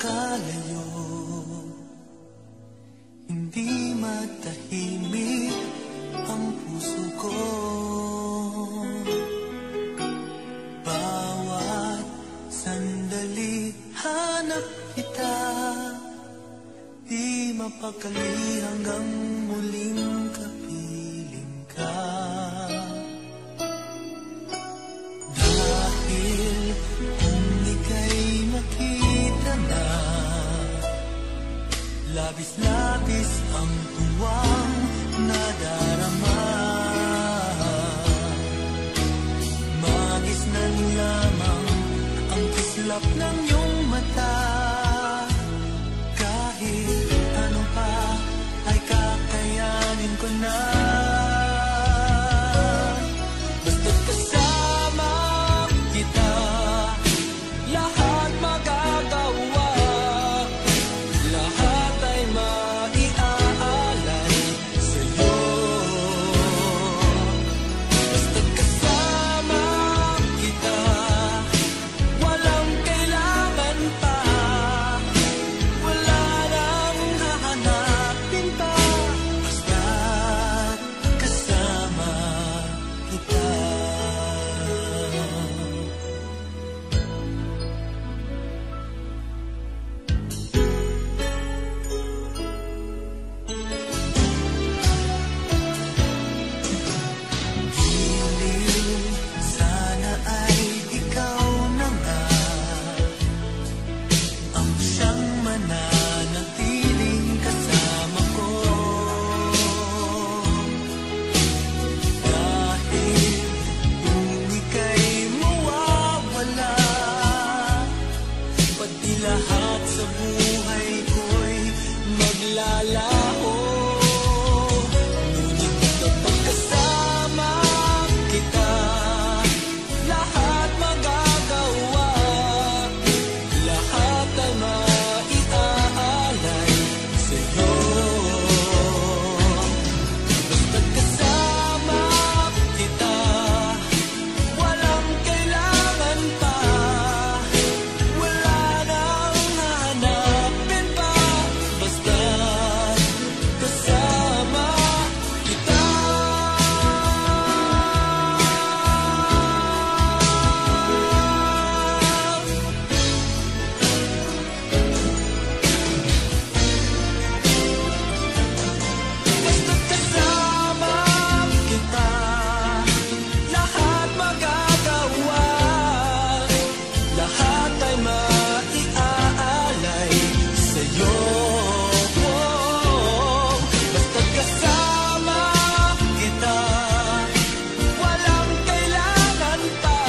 nakalayo, hindi matahimik ang puso ko. Bawat sandali hanap kita, di mapakali hanggang muling kapiling ka. Dahil kung ika'y makita na, labis-labis ang tuwang nadarama. Magis na lamang ang kislap ng iyong mata. Kahit ano pa ay kakayanin ko na. Basta't kasama kita, lahat magagawa. Lahat ay maiaalay sa'yo. Basta't kasama kita, walang kailangan pa. Wala nang hahanapin pa. Basta't kasama kita. Giliw, sana ay ikaw na nga ang siyang mananatiling kasama ko. Dahil kung ika'y mawawala, pati lahat sa buhay ko'y maglalaho. Ngunit kapag kasama kita, lahat magagawa. Lahat ay maiaalay sa'yo. Basta't kasama kita, walang kailangan pa. Wala nang hahanapin pa. Basta't kasama kita. Basta't kasama kita, lahat magagawa. Lahat ay maiaalay sa'yo. Basta't kasama kita, walang kailangan pa.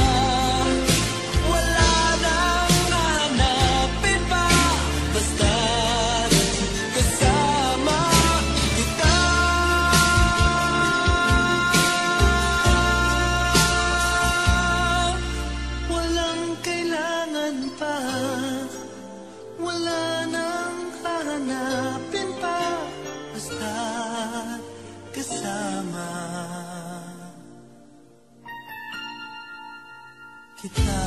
Wala nang hahanapin pa. Basta't kasama kita. Walang kailangan pa. Wala nang hahanapin pa. Basta't kasama kita.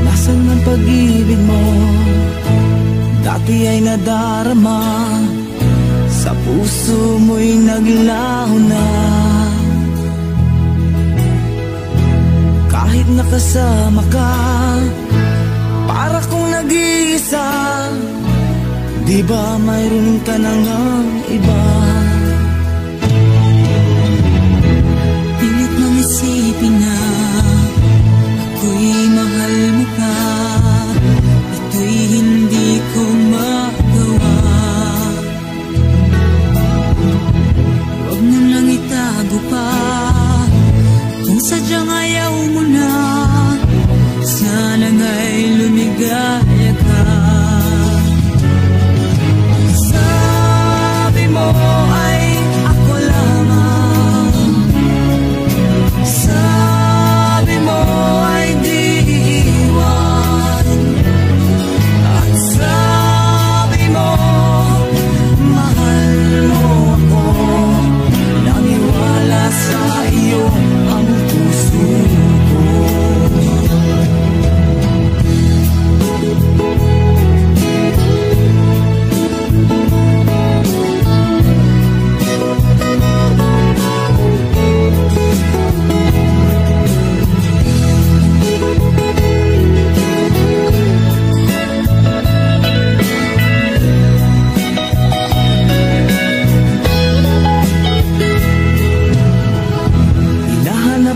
Nasaan ang pag-ibig mo? Dati ay nadarama, sa puso mo'y naglaho na. Kahit nakasama ka, para kong nag-iisa. Di ba mayroon ka nang iba?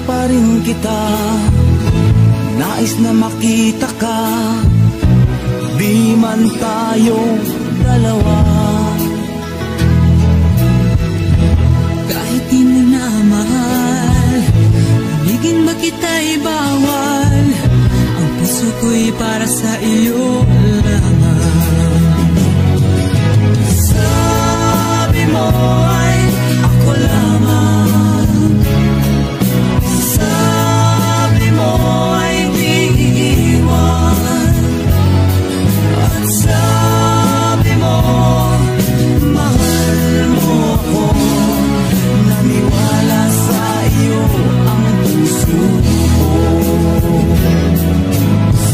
pa rin kita, nais na makita ka, di man tayong dalawa. Kahit di mo na mahal, ibigin ba kita'y bawal, ang puso ko'y para sa iyo lamang. Sabi mo ay ako lamang, sabi mo ay di iiwan, at sabi mo mahal mo ako, naniwala sa iyo ang puso ko.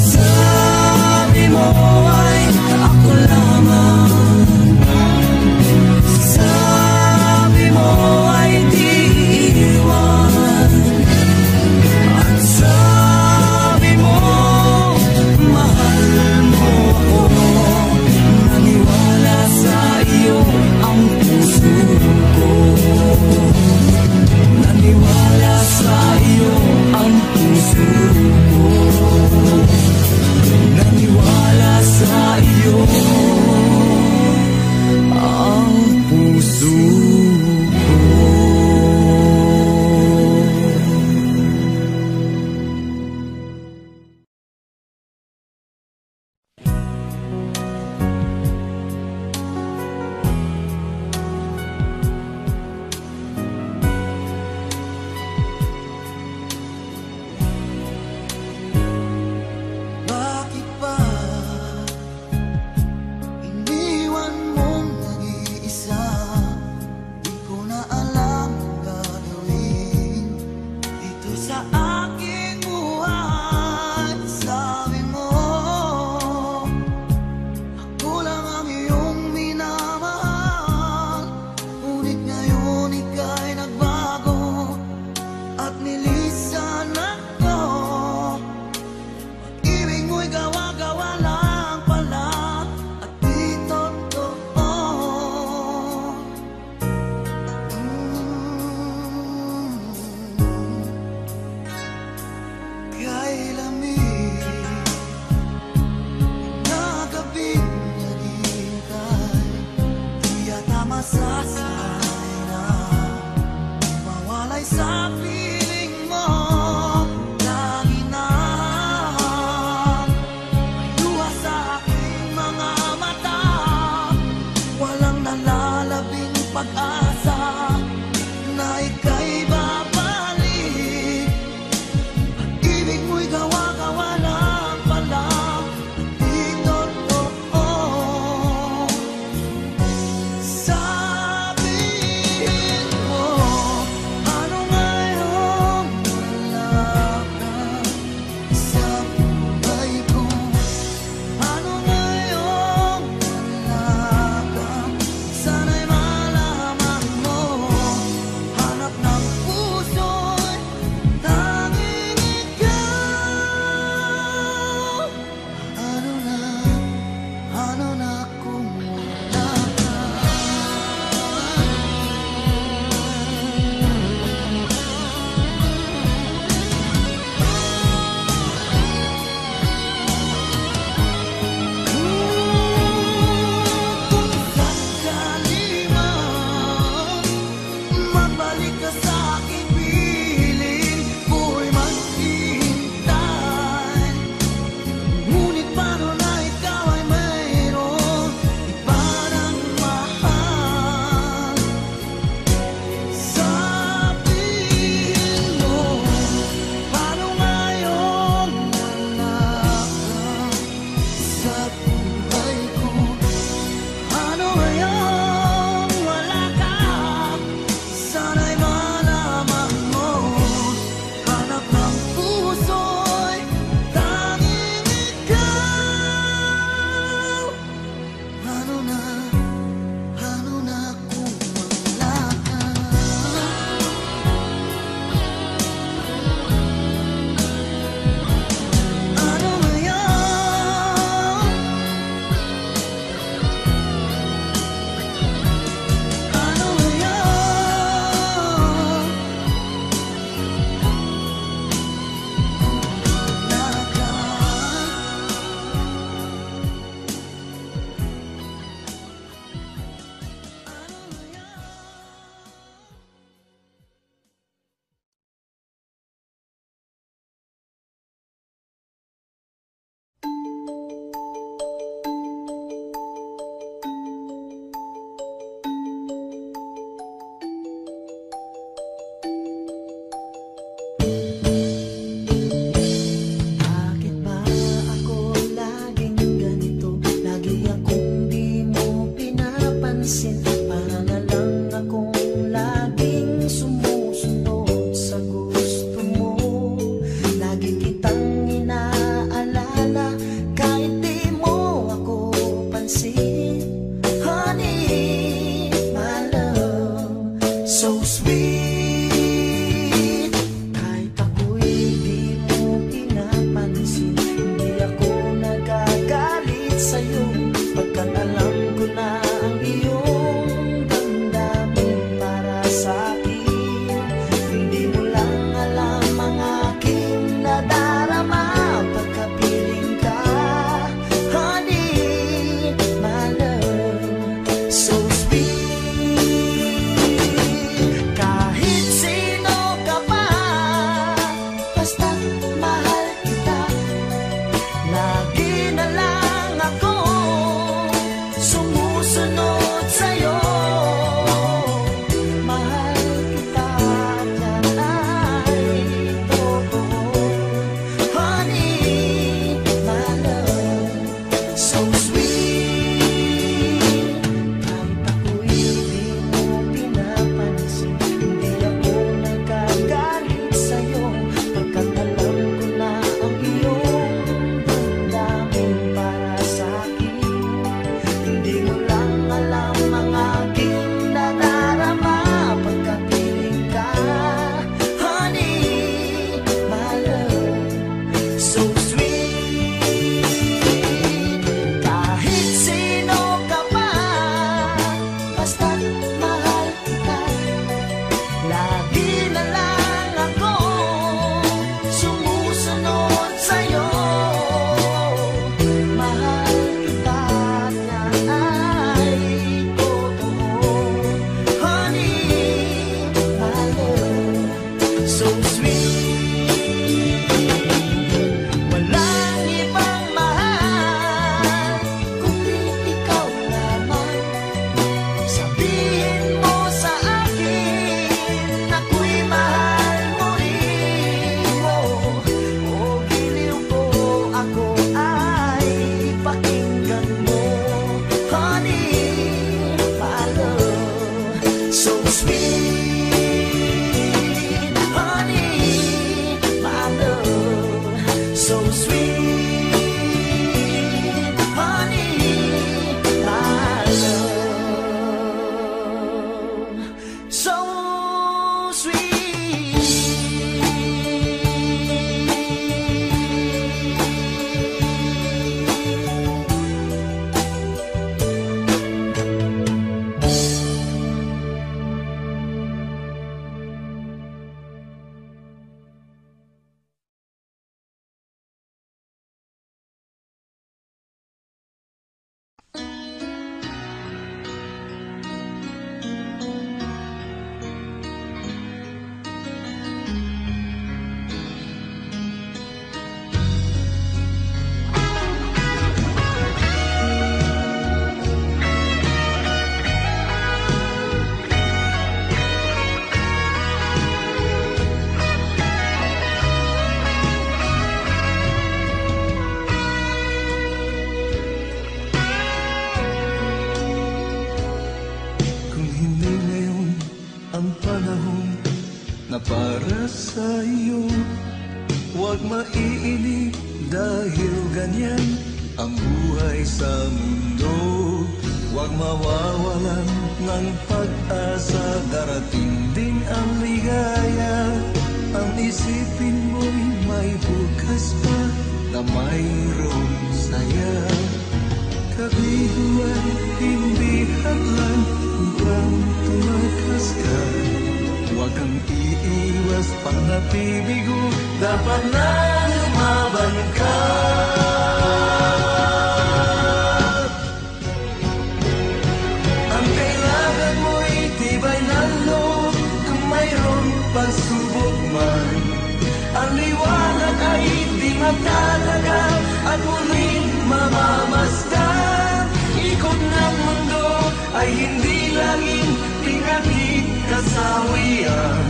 Sabi mo sweet. Walang ibang mahal kundi ikaw lamang. Sabihin mo sa akin ako'y mahal mo rin mo. O giliw ko, ako ay pakinggan mo. Honey, my love, so sweet. Honey, my love, so sweet. Honey, my love, so sweet. Kung hindi ngayon ang panahon na para sa iyo, huwag maiinip dahil ganyan ang buhay sa mundo. Huwag mawawalan ng pag-asa, darating din ang ligaya. Ang isipin mo'y may bukas pa na mayroong saya. Kabiguan, hindi hadlan upang tumakas ka. Huwag kang iiwas pang nabibigo, dapat na lumaban ka. Ang kailangan mo'y tibay ng loob kung mayroong pagsubok man. Ang liwanag ay di matatagal at muling mamamasdan. Ikot ng mundo ay hindi laging pinagit kasawian.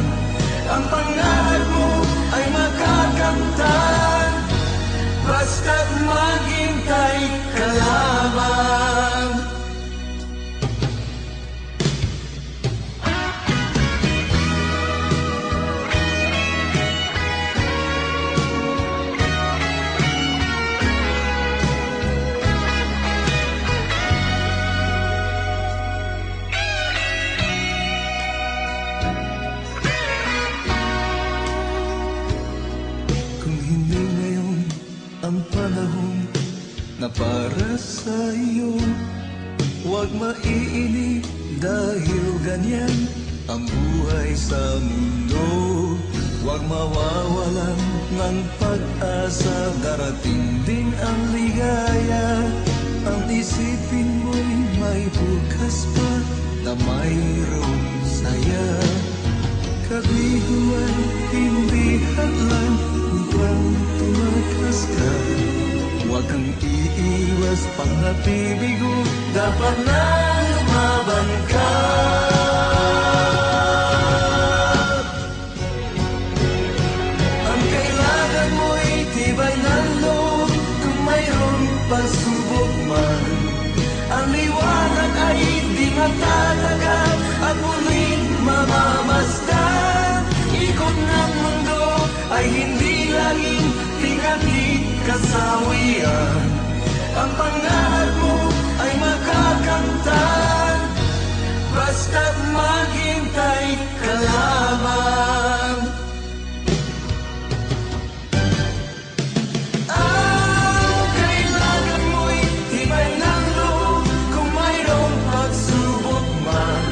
Ang pangarap mo ay makakamtan, basta't maghintay ka lamang. Kung hindi ngayon ang panahon na para sa iyo, huwag maiinip dahil ganyan ang buhay sa mundo. Huwag mawawalan ng pag-asa, darating din ang ligaya. Ang isipin mo'y may bukas pa na mayroong saya. Kabiguan, hindi hadlan upang tumakas ka. Huwag kang iiwas pang nabibigo, dapat na lumaban ka. Ang kailangan mo'y tibay ng loob kung mayroong pagsubok man. Ang liwanag ay di matatagal at muling mamamasdan. Ikot ng mundo ay hindi laging pinagit kasawian. Ang pangarap mo ay makakamtan, basta't maghintay ka lamang. Ang kailangan mo'y tibay ng loob kung mayroong pagsubok man.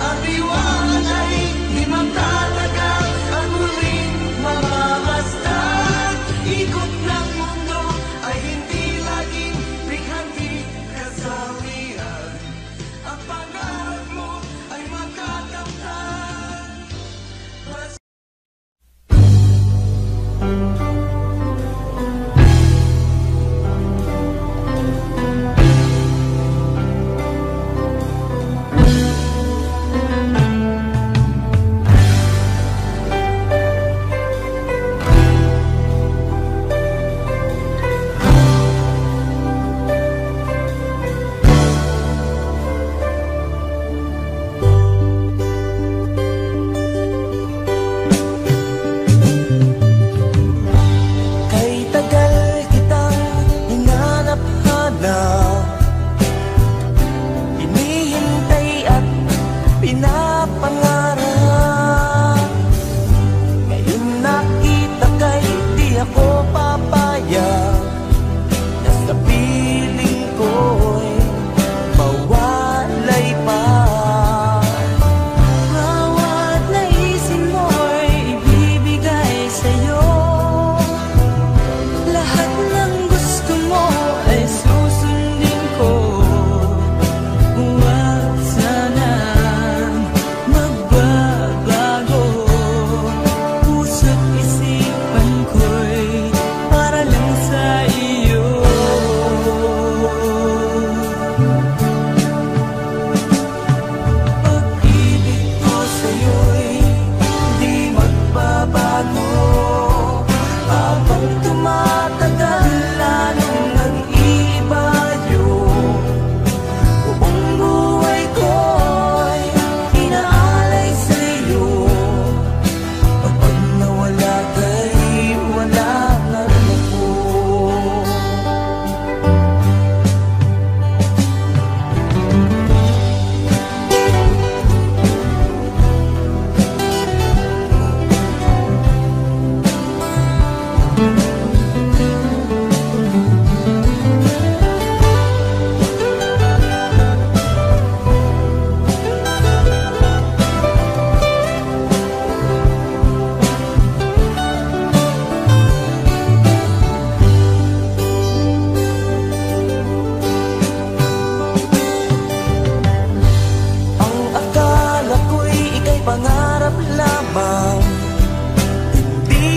Ang liwanag ay di magtatagal at muling mamamasdan. Ikot ng mundo ay hindi laging bighati kasawian. Ang pangarap mo ay makakamtan,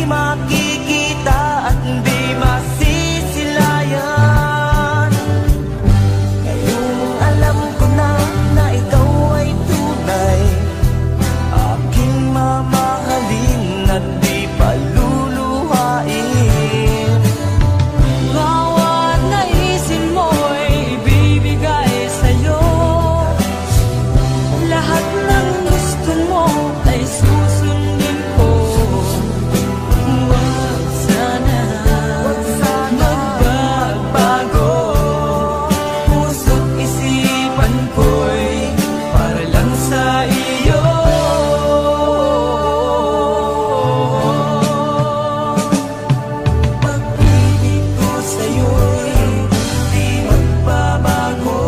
makikita at di masisilayan. Ngayong alam ko na ikaw ay tunay, aking mamahalin at di paluluhain. Bawat naisin mo'y ibibigay sa'yo, lahat ng gusto mo ay susundin ko. Huwag sana magbabago, puso't isipan ko'y para lang sa iyo. Pag-ibig ko sa'yo'y di magbabago,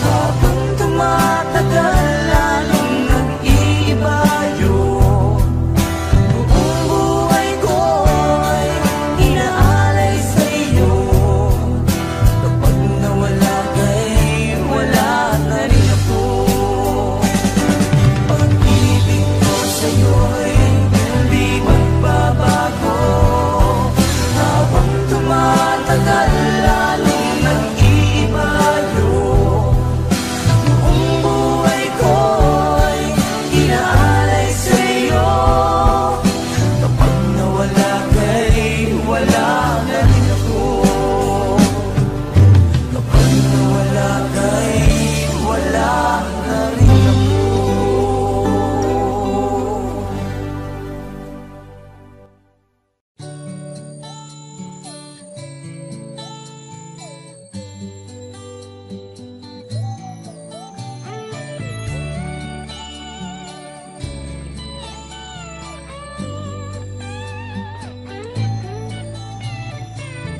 habang tumatagal lalong nag-iiba yun. Buong buhay ko'y inaalay sa'yo, kapag nawala ka'y wala na rin ako. Pag-ibig ko sa'yo'y di magbabago, habang tumatagal lalong nag-iiba yun. Buong buhay ko'y inaalay sa'yo, kapag nawala ka'y wala na rin ako. Kapag nawala ka'y wala na rin ako.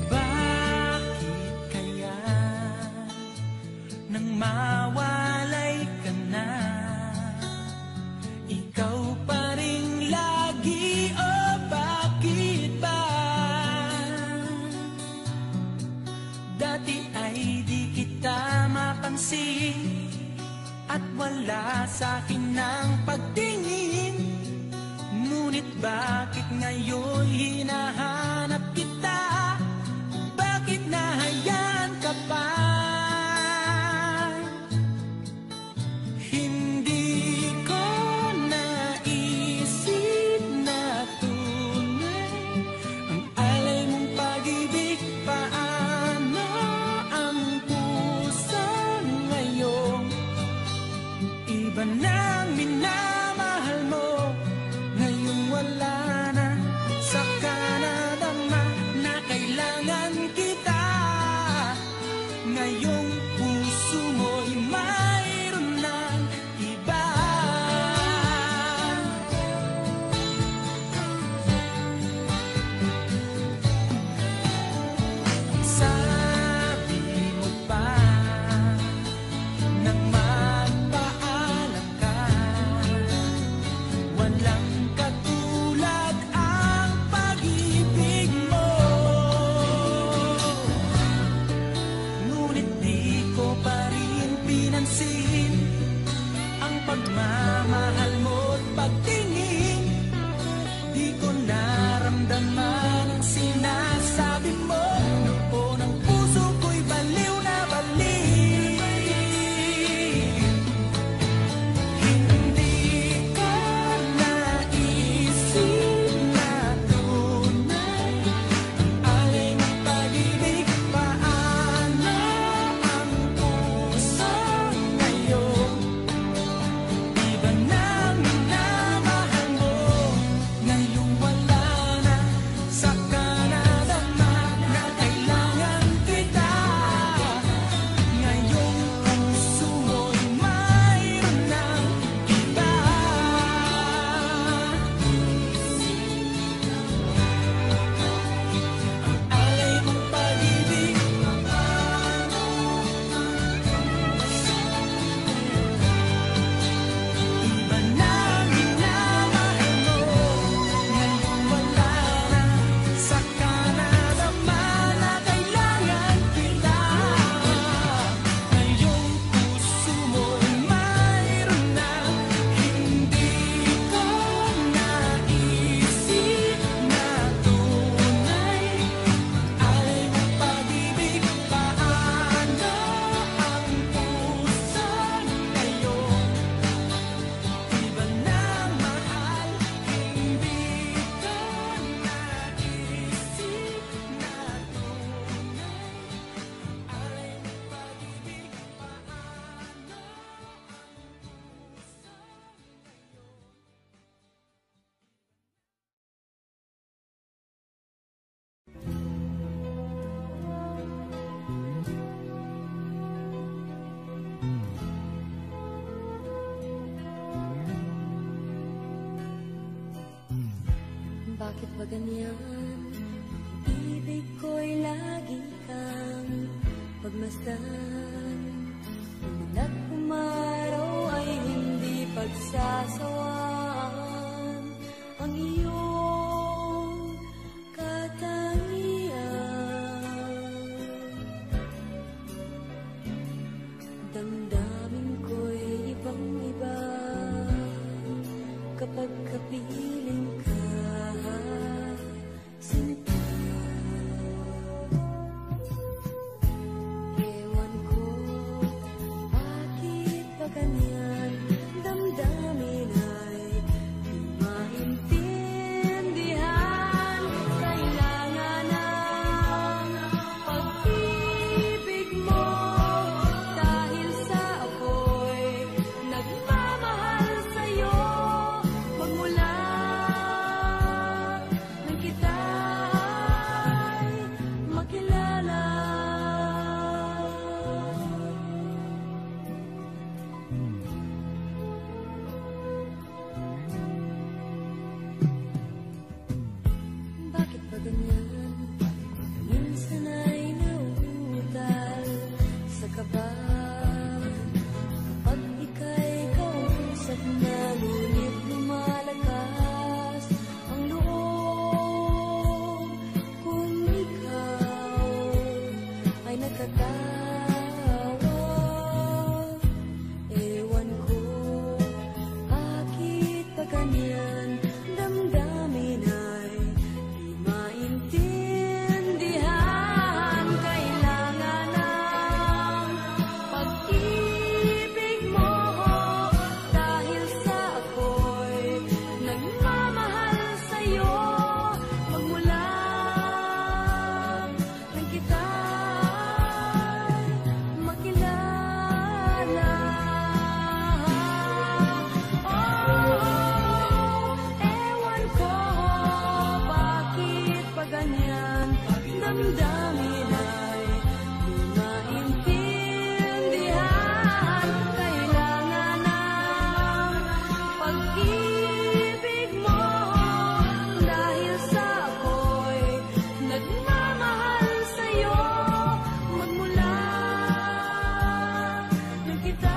Bakit kaya nang mawalay ka na, ikaw pa rin lagi, o bakit ba? Dati ay di kita mapansin at wala sa'kin ng pagtingin, ngunit bakit ngayon hinahanap kita? Bakit nahayaan ka pa? Hindi ko naisip na tunay ang alay mong pag-ibig. Paano ang puso ngayon? Iba nang minamahal mo, ngayong wala na. Saka nadama na kailangan kita. Ngayong puso mo'y mayroon ng iba. Sabi mo pa nang magpaalam ka, walang katulad ang pag-ibig mo. Ngunit di ko pa rin pinansin ang pagmamahal mo't pagtingin. Di ko naramdaman ang sinasabi mo, noon ang puso ko'y baliw na baliw. Hindi ko naisip na tunay ang alay mong pag-ibig. Paano ang puso ngayon? Iba nang minamahal mo, ngayong wala na. Bakit ba ganyan? Ibig ko'y lagi kang pagmasdan. At umaraw ay hindi pagsasawaan ang iyong katangian. Damdamin ko'y ibang-iba kapag kapiling ka, sinta. Ewan ko bakit ba ganyan, damdamin ay di maintindihan. Kailangan ng pag-ibig mo dahil sa ako'y nagmamahal sa'yo. Magmula nang kita'y makilala. Bakit ba ganyan? Minsan ay nauutal sa kaba. Kapag ika'y kausap na, ngunit lumalakas ang loob kung ikaw ay nagkatawa. Ewan ko bakit ba ganyan, damdamin ay di maintindihan. Kailangan ng pag-ibig mo dahil sa ako'y nagmamahal sa'yo. Magmula nang kita'y makilala. Ewan ko bakit pa ganyan, damdamin ay di maintindihan. Kailangan ng pag-ibig mo dahil sa ako'y nagmamahal sa'yo. Magmula nang kita.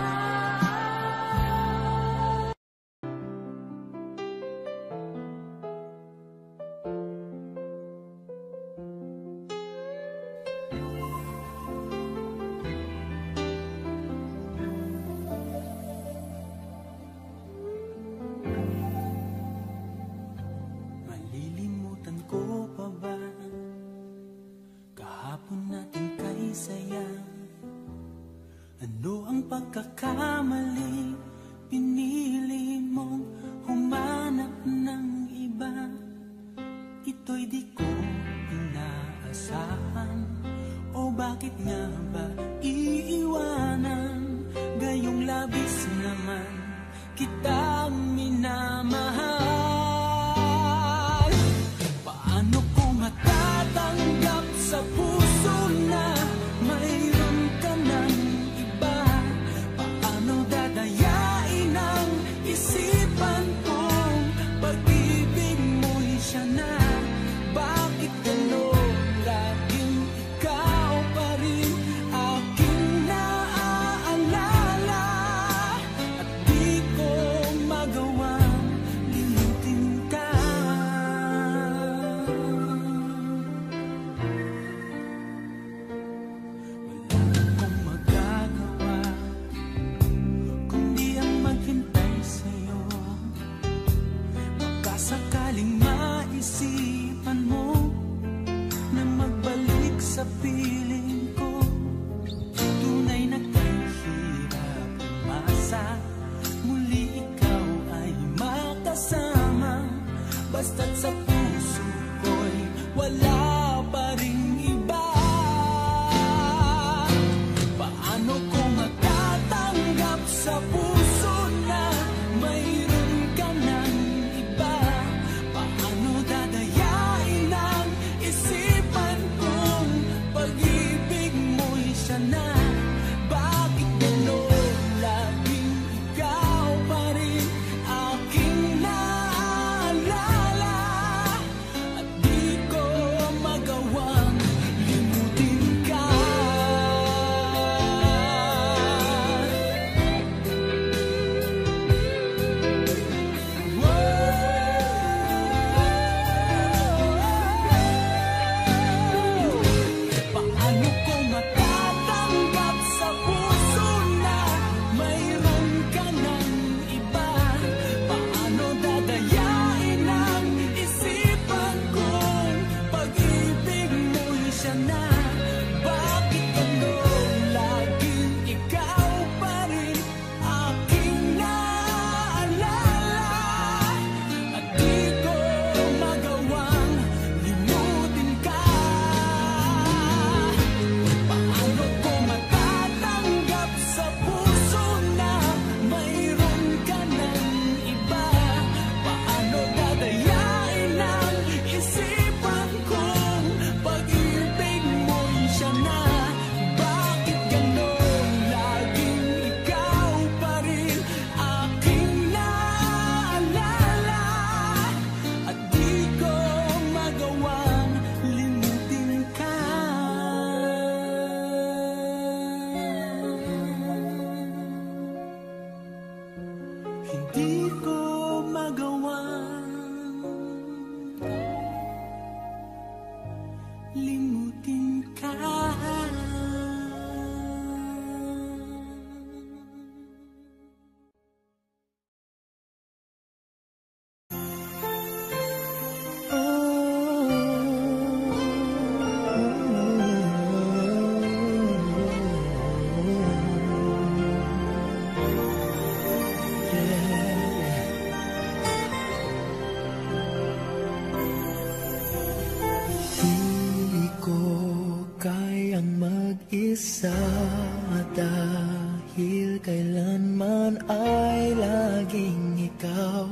Malilimutan ko pa ba kahapon natin kay saya? Ano ang pagkakamali? Pinili mong humanap ng iba. Ito'y di ko inaasahan. O bakit nga ba iiwanan? Gayong labis naman kitang minamahal. Paano ko matatanggap sa puso na mayroon ka ng iba? Paano dadayain ang isipan kong pag-ibig mo'y siya na? Bakit gano'n laging ikaw pa rin aking naaalala? At di ko magawang limutin ka. Wala akong magagawa kundi ang maghintay sa'yo. Baka sakaling maisipan mo na magbalik sa piling ko. Tunay na kahirap umasa, muli ikaw ay makasama. Basta't sa puso ko'y wala pa ring iba. Paano ko matatanggap sa puso na mayroon ka ng iba? Paano dadayain ang isipan kong pag-ibig limutin ka. Isa dahil kailanman ay laging ikaw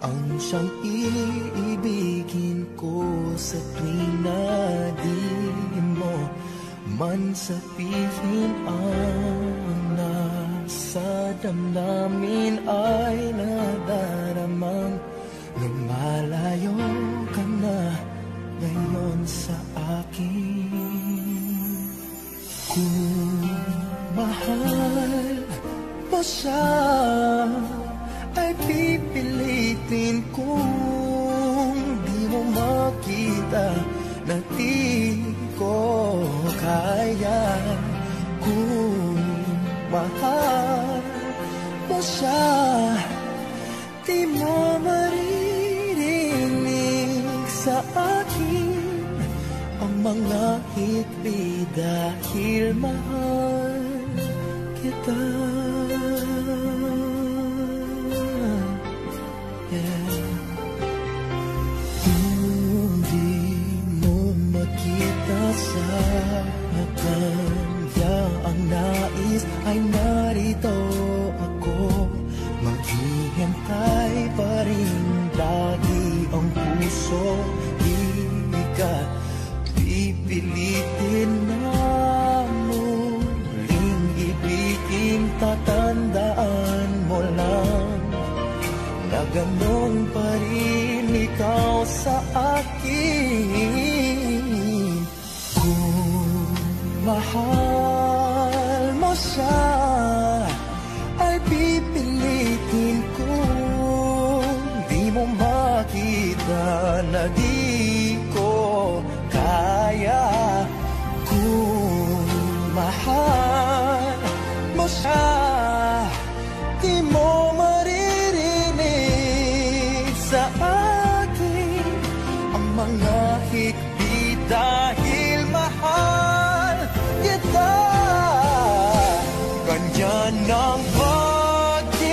ang siyang iibigin ko sa tuwing na di mo man sabihin ang nasa damdamin ay nadaramang lumalayo ka na ngayon sa akin. Kung mahal mo siya, ay pipilitin kung di mo makita na di ko kaya. Kung mahal mo siya, di mo maririnig sa akin ang mga hikbi dahil mahal kita. Yeah. Kung di mo makita sa kanya ang nais ay narito ako, maghihintay pa rin lagi ang puso. Di ka pipilitin na muling ibigin, tatandaan mo lang na ganon pa rin ikaw sa akin. Kung mahal mo siya, ay pipilitin kung di mo makita na di ko kaya. Kung mahal mo siya, di mo maririnig sa akin ang mga hikbi dahil mahal kita. Ganyan ang pag-ibig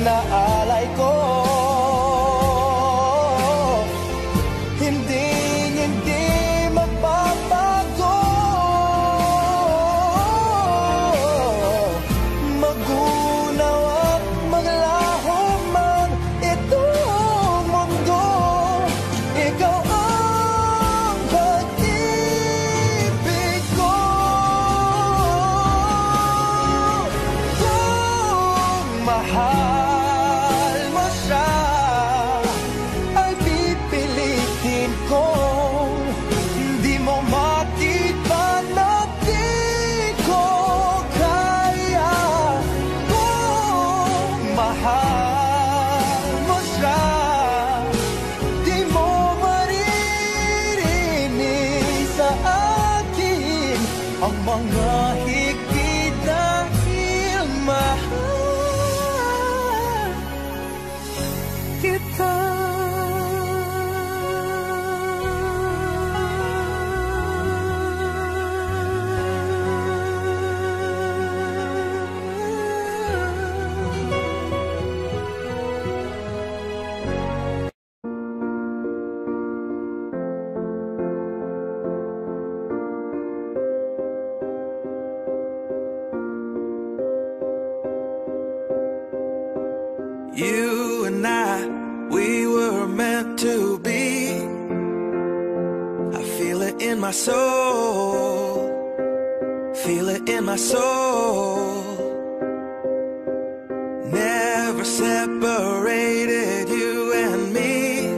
na alay ko. Ang mga higpit dahil mahal kita. You and I, we were meant to be. I feel it in my soul, feel it in my soul. Never separated, you and me.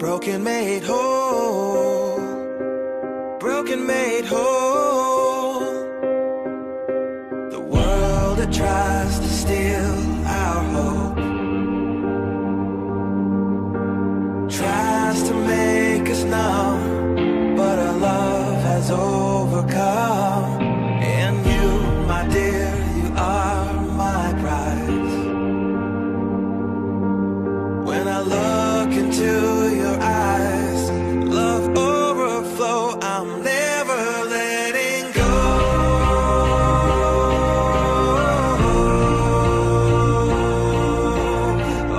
Broken made whole, broken made whole. The world that tries to steal our hope tries tries to make us numb, but our love has overcome. And you, my dear, you are my prize. When I look into your eyes, love overflow, I'm never letting go.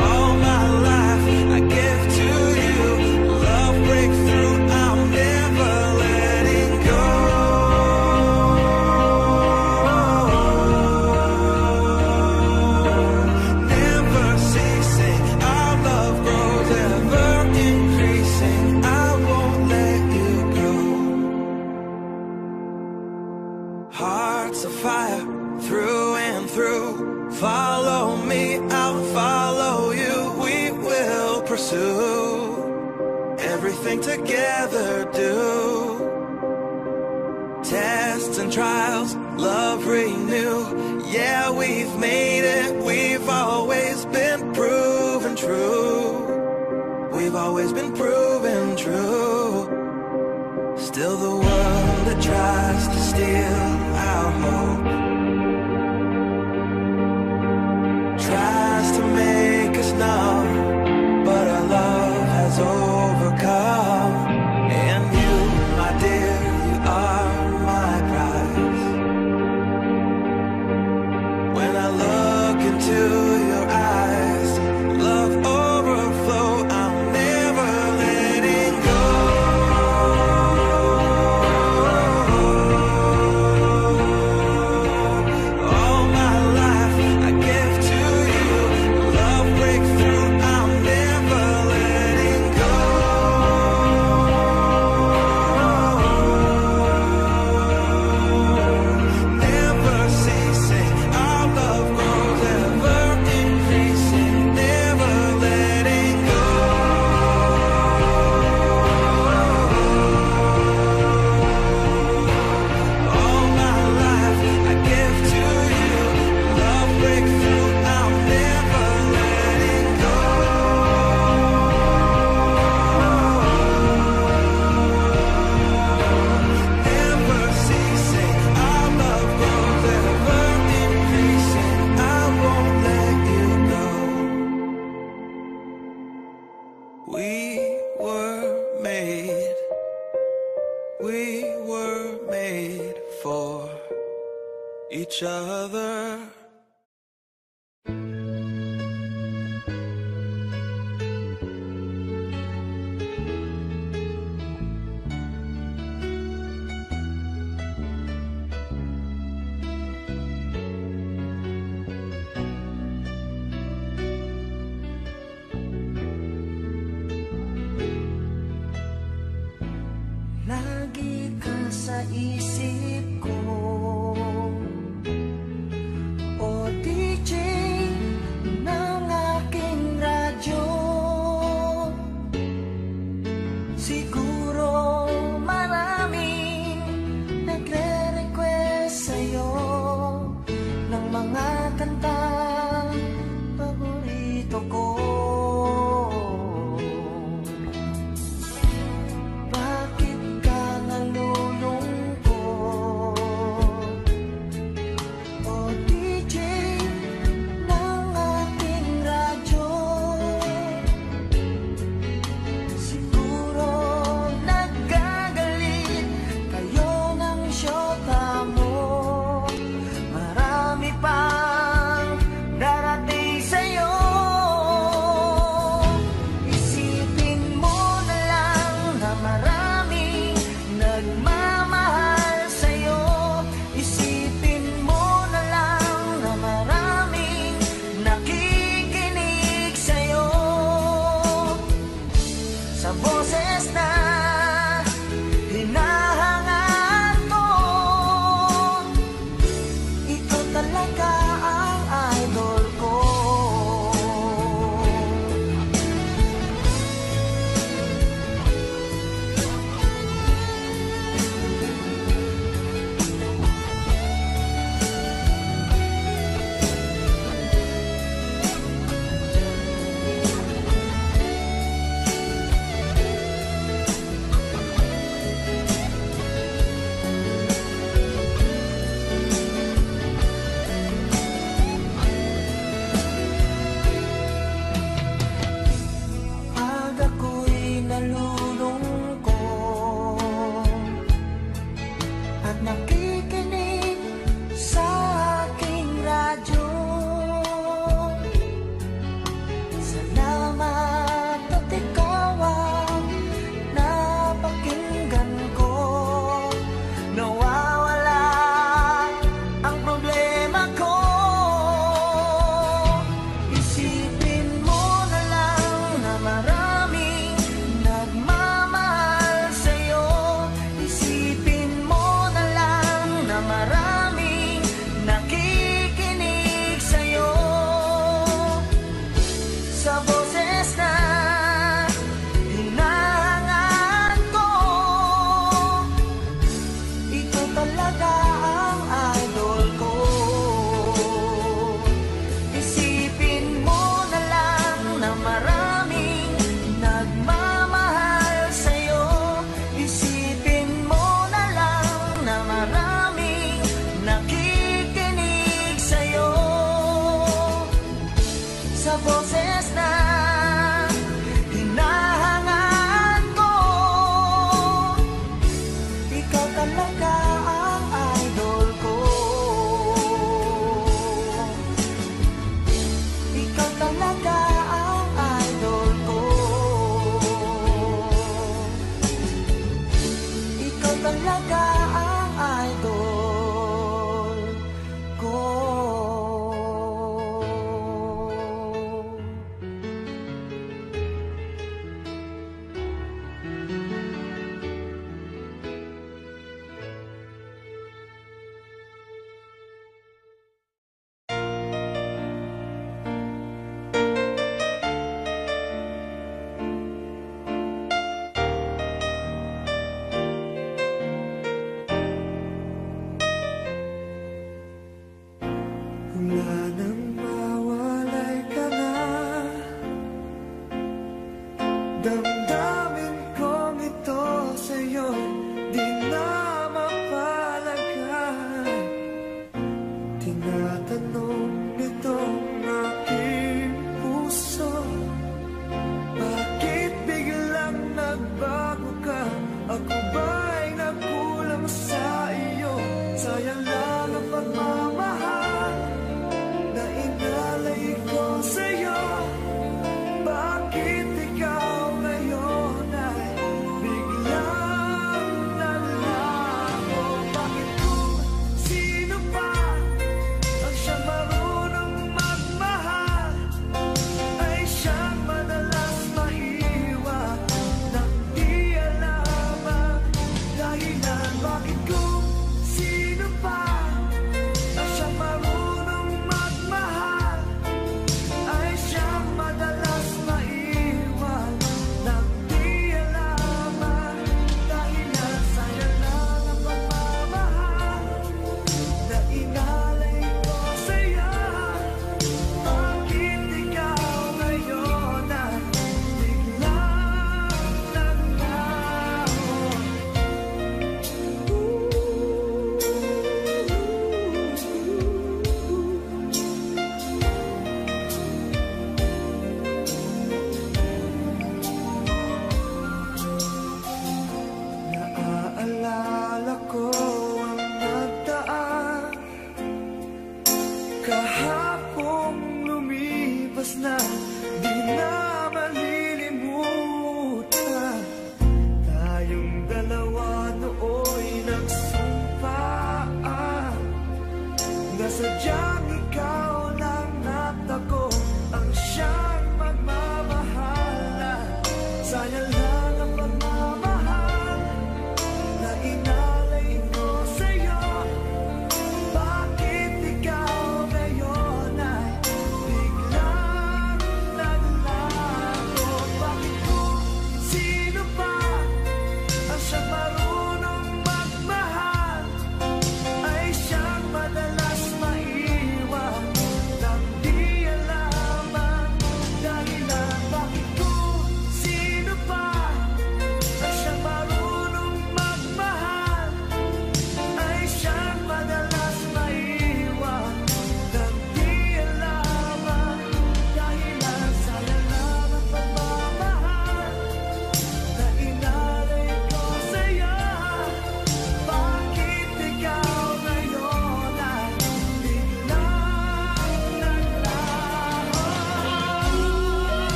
All my life I give to you, love breakthrough, I'm never letting go. Never ceasing, our love grows, ever increasing, I won't let you go. Hearts of fire, through and through, follow me, I'll follow you, we will pursue everything together, do tests and trials, love renew. Yeah, we've made it, we've always been proven true. We've always been proven true. Still the world that tries to steal our hope tries to make us numb, but our love has overcome. And you, my dear, you are my prize. When I look into your eyes, love overflow, I'm never letting go. All my life I give to you, love breakthrough, I'm never letting go. Never ceasing, our love grows, ever increasing, never letting go. All my life I give to you, love breakthrough, I'm never letting go. Never ceasing, our love grows, ever increasing, I won't let you go. We were made for each other. Lagi ka sa isip ko, o DJ ng aking radyo. Siguro maraming nagre-request sa'yo ng mga kantang paborito ko. Bakit ka nalulungkot? Damdamin kong ito sa'yo di na mapalagay. Tinatanong nitong aking puso, bakit biglang nagbago ka? Ako ba'y nagkulang sa iyo? Sayang lang ang pagmamahal na inalay ko sa'yo. Bakit ikaw ngayon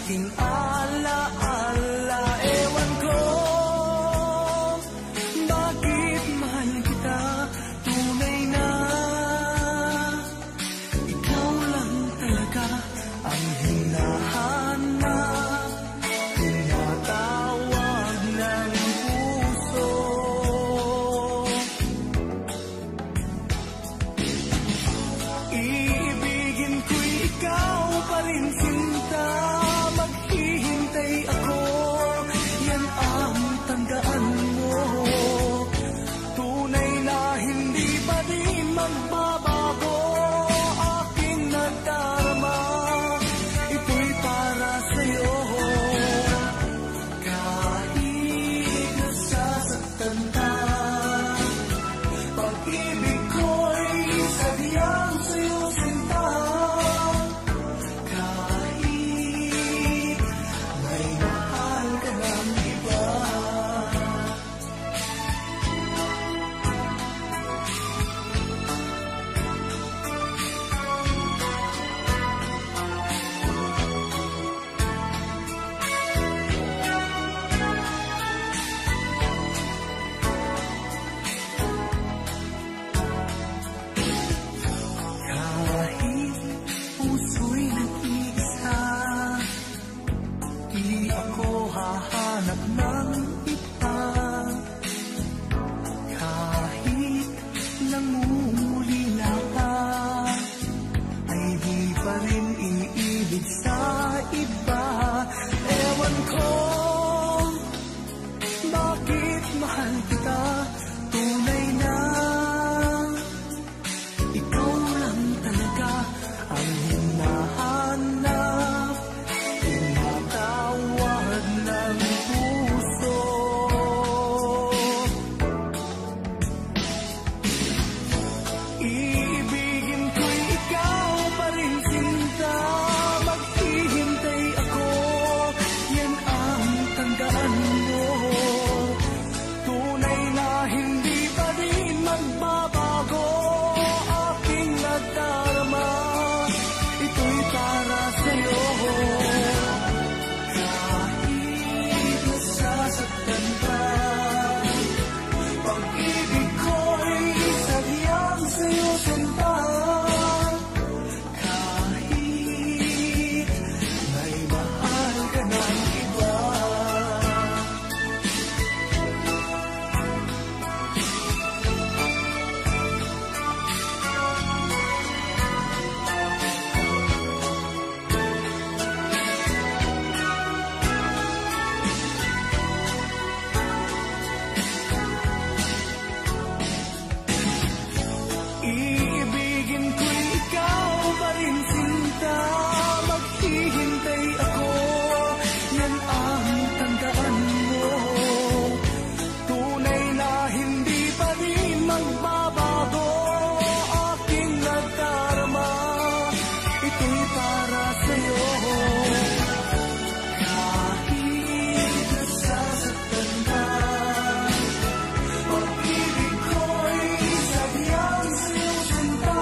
aking alaala. Ewan ko bakit mahal kita, tunay na ikaw lang talaga ang hinahanap, tinatawag ng puso. Iibigin ko'y ikaw pa rin, sinta. Maghihintay ako, yan ang tandaan mo. Tunay na hindi pa rin magbabago aking nadarama. Ito'y para sa'yo. Kahit nasasaktan ka, pag-ibig ko'y sadyang sa'yo, sinta. Kahit may mahal ka ng iba. Kahit puso'y nag-iisa, di ako hahanap ng iba. Kahit nangungulila ka, ay di pa rin iniibig sa iba. Ewan ko bakit mahal kita, tunay na ikaw lang talaga ang hinahanap, tinatawag ng puso. Iibigin ko'y ikaw pa rin, sinta. Maghihintay ako, yan ang tandaan mo. Tunay na hindi pa rin magbabago aking nadarama. Ito'y para sa'yo. Kahit nasasaktan ka, pag-ibig ko'y sadyang sa'yo, sinta. Kahit may mahal ka ng iba. Iibigin ko'y ikaw pa rin, sinta. Maghihintay ako, yan ang tandaan mo. Tunay na hindi pa rin magbabago aking nadarama. Ito'y para sa'yo. Kahit nasasaktan ka, pag-ibig ko'y sadyang sa'yo, sinta.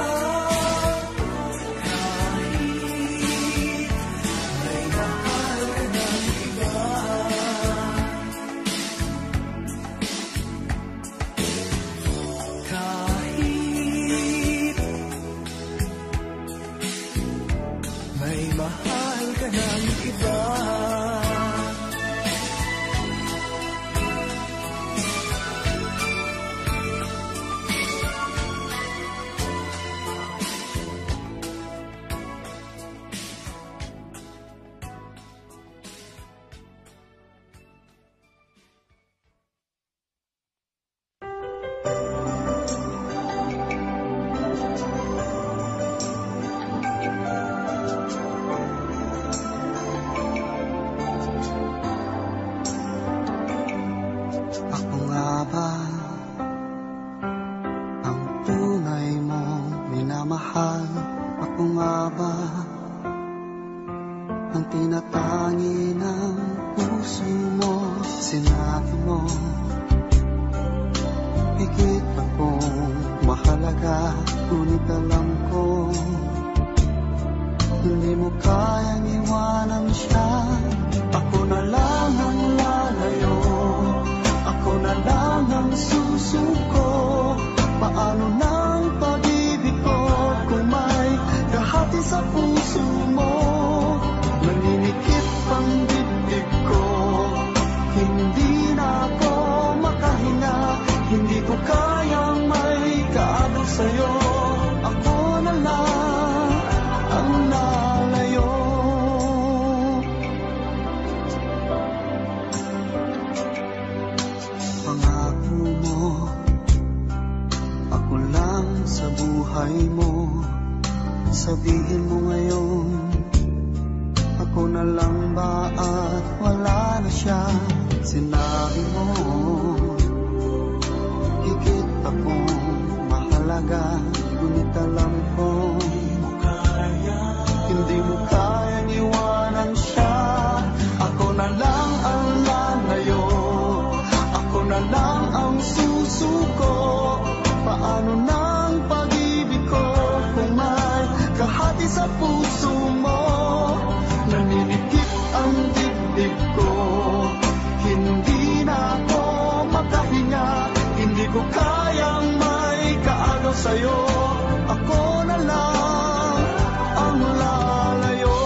Kahit may mahal ka ng iba. Kahit may mahal ka ng iba. Ako nga ba ang tunay mong minamahal? Ako nga ba ang tinatangi ng puso mo? Sinabi mo higit akong mahalaga, ngunit alam ko Hindi mo kayang iwanan siya. Ako na lang ang lalayo, ako na lang ang susuko. Paano nang pag-ibig ko kung may kahati sa puso mo? Naninikip ang dibdib ko, hindi na ako makahinga. Hindi ko kayang may kaagaw sa'yo. Ako na lang ang lalayo. Pangako mo, ako lang sa buhay mo. Sabihin mo ngayon, ako na lang ba at wala na siya? Sinabi mo, higit akong mahalaga. Ngunit alam ko, hindi mo kayang iwanan siya. Ako na lang ang lalayo, ako na lang ang susuko. Paano nang pag-ibig ko kung may kahati sa puso mo? Naninikip ang dibdib ko, hindi na ako makahinga. Hindi ko kayang may kaagaw sa'yo. Ako na lang ang lalayo.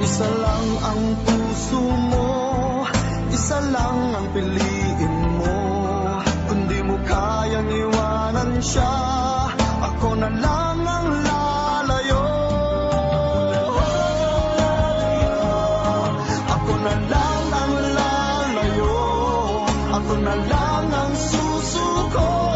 Isa lang ang puso mo, isa lang ang piliin mo. Kung di mo kayang iwanan siya, ako na lang ang lalayo. Ako na lang ang lalayo, ako na lang ang susuko.